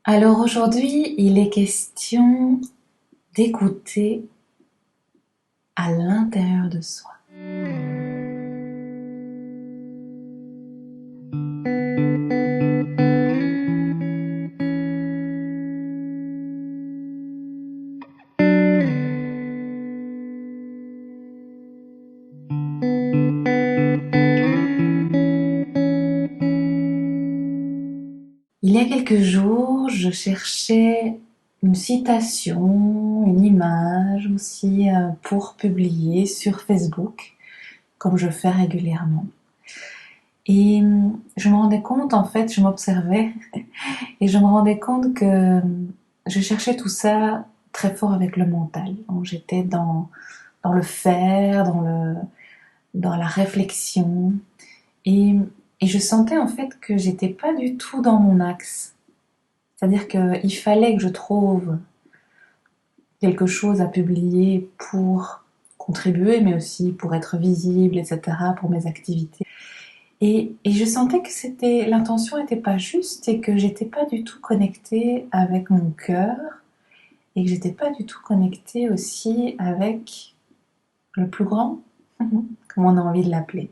Alors aujourd'hui, il est question d'écouter à l'intérieur de soi. Il y a quelques jours, je cherchais une citation, une image aussi pour publier sur Facebook, comme je fais régulièrement. Et je me rendais compte, en fait, je m'observais et je me rendais compte que je cherchais tout ça très fort avec le mental. Donc j'étais dans le faire, dans la réflexion. Et, et je sentais en fait que j'étais pas du tout dans mon axe. C'est-à-dire qu'il fallait que je trouve quelque chose à publier pour contribuer, mais aussi pour être visible, etc., pour mes activités. Et je sentais que l'intention n'était pas juste et que j'étais pas du tout connectée avec mon cœur et que j'étais pas du tout connectée aussi avec le plus grand, comme on a envie de l'appeler.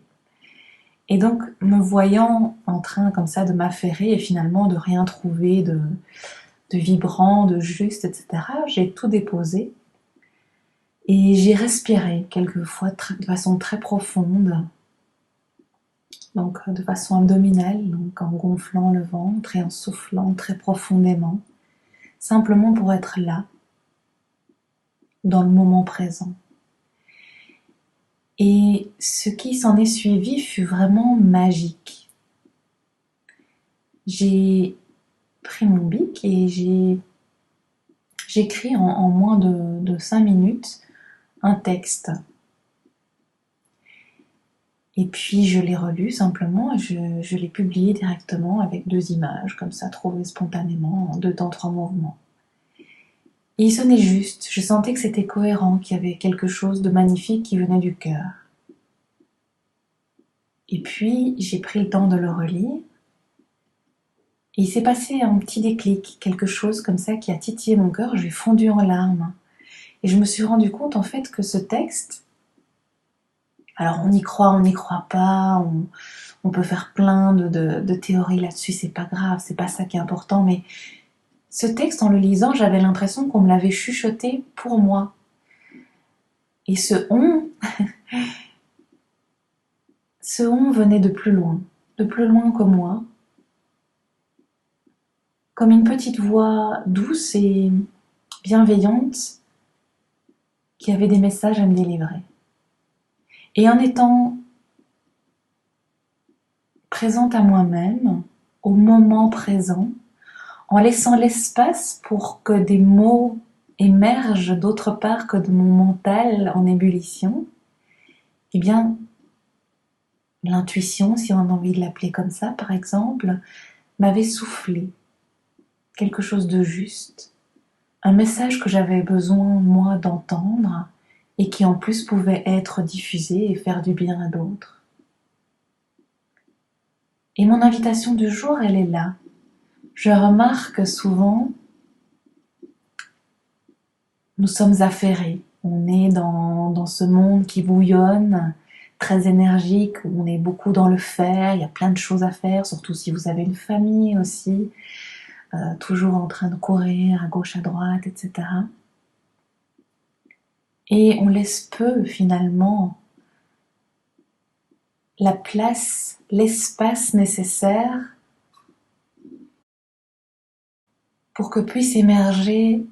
Et donc, me voyant en train comme ça de m'affairer et finalement de rien trouver de vibrant, de juste, etc., j'ai tout déposé et j'ai respiré quelquefois de façon très profonde, donc de façon abdominale, donc en gonflant le ventre et en soufflant très profondément, simplement pour être là, dans le moment présent. Et ce qui s'en est suivi fut vraiment magique. J'ai pris mon bic et j'écris en moins de 5 minutes un texte. Et puis je l'ai relu simplement, je l'ai publié directement avec 2 images, comme ça, trouvées spontanément, en 2 temps 3 mouvements. Et il sonnait juste, je sentais que c'était cohérent, qu'il y avait quelque chose de magnifique qui venait du cœur. Et puis j'ai pris le temps de le relire, et il s'est passé un petit déclic, quelque chose comme ça qui a titillé mon cœur, j'ai fondu en larmes. Et je me suis rendu compte en fait que ce texte, alors on n'y croit pas, on peut faire plein de théories là-dessus, c'est pas grave, c'est pas ça qui est important, mais ce texte, en le lisant, j'avais l'impression qu'on me l'avait chuchoté pour moi. Et ce on venait de plus loin que moi, comme une petite voix douce et bienveillante qui avait des messages à me délivrer. Et en étant présente à moi-même, au moment présent, en laissant l'espace pour que des mots émergent d'autre part que de mon mental en ébullition, eh bien, l'intuition, si on a envie de l'appeler comme ça, par exemple, m'avait soufflé quelque chose de juste, un message que j'avais besoin, moi, d'entendre, et qui en plus pouvait être diffusé et faire du bien à d'autres. Et mon invitation du jour, elle est là. Je remarque souvent, nous sommes affairés. On est dans ce monde qui bouillonne, très énergique, où on est beaucoup dans le faire, il y a plein de choses à faire, surtout si vous avez une famille aussi, toujours en train de courir à gauche, à droite, etc. Et on laisse peu finalement la place, l'espace nécessaire pour que puissent émerger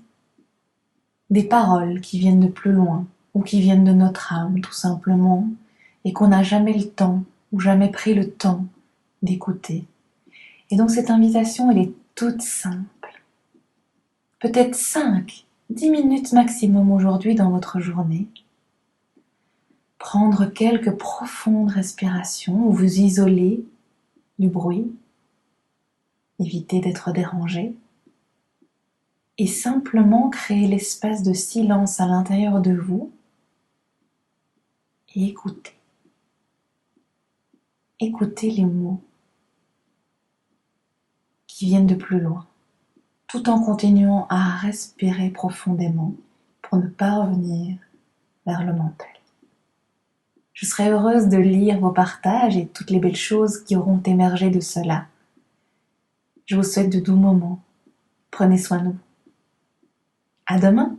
des paroles qui viennent de plus loin ou qui viennent de notre âme tout simplement et qu'on n'a jamais le temps ou jamais pris le temps d'écouter. Et donc cette invitation, elle est toute simple. Peut-être 5, 10 minutes maximum aujourd'hui dans votre journée. Prendre quelques profondes respirations où vous isolez du bruit, éviter d'être dérangé et simplement créer l'espace de silence à l'intérieur de vous et écouter. Écoutez les mots qui viennent de plus loin, tout en continuant à respirer profondément pour ne pas revenir vers le mental. Je serai heureuse de lire vos partages et toutes les belles choses qui auront émergé de cela. Je vous souhaite de doux moments. Prenez soin de vous. À demain!